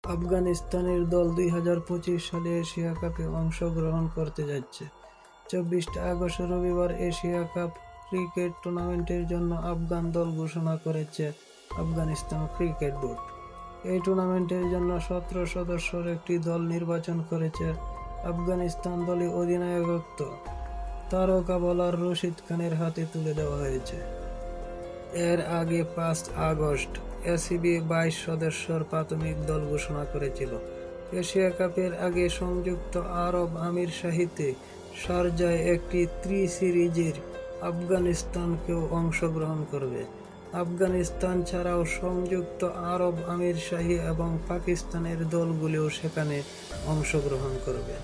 আফগানিস্তানের দল 2025 সালে এশিয়া কাপে অংশগ্রহণ করতে যাচ্ছে। 24 আগস্ট রবিবার এশিয়া কাপ ক্রিকেট টুর্নামেন্টের জন্য আফগান দল ঘোষণা করেছে আফগানিস্তান ক্রিকেট বোর্ড। এই টুর্নামেন্টের জন্য 17 সদস্যের একটি দল নির্বাচন করেছে। আফগানিস্তান দলে অধিনায়কত্ব তারকা বোলার রশিদ খানের হাতে তুলে দেওয়া হয়েছে। এর আগে 5 আগস্ট এসিবি 22 সদস্যের প্রাথমিক দল ঘোষণা করেছিল। এশিয়া কাপের আগে সংযুক্ত আরব আমিরশাহিতে শারজায় একটি সিরিজের আফগানিস্তানকেও অংশগ্রহণ করবে। আফগানিস্তান ছাড়াও সংযুক্ত আরব আমিরশাহী এবং পাকিস্তানের দলগুলিও সেখানে অংশগ্রহণ করবে।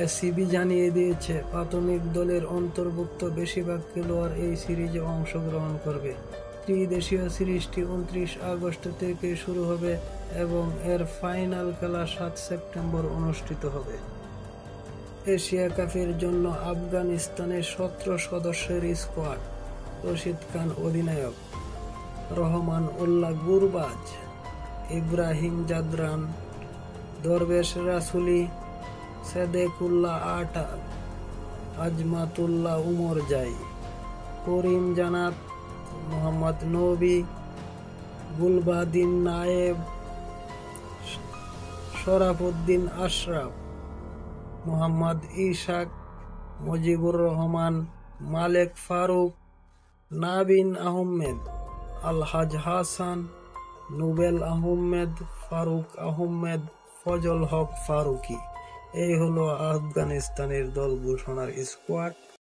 এসিবি জানিয়ে দিয়েছে, প্রাথমিক দলের অন্তর্ভুক্ত বেশিরভাগ খেলোয়াড় এই সিরিজে অংশগ্রহণ করবে। ত্রিদেশীয় সিরিজটি 29 আগস্ট থেকে শুরু হবে এবং এর ফাইনাল খেলা 7 সেপ্টেম্বর অনুষ্ঠিত হবে। এশিয়া কাপের জন্য আফগানিস্তানের 17 সদস্যের স্কোয়াড: রশিদ খান অধিনায়ক, রহমান উল্লাহ গুরবাজ, ইব্রাহিম জাদরান, দরবেশ রাসুলি, সাদেকুল্লাহ আটাল, আজমাতুল্লাহ উমরজাই, করিম জানাত, মোহাম্মদ নবী, গুলবাদিন নায়েব, শরাফুদ্দিন আশরাফ, মোহাম্মদ ইশাক, মুজিবুর রহমান, মালেক ফারুক, নাবিন আহমেদ, আলহাজ হাসান, নুবেল আহমেদ, ফারুক আহমেদ, ফজল হক ফারুকি। এই হলো আফগানিস্তানের দল ঘোষণার স্কোয়াড।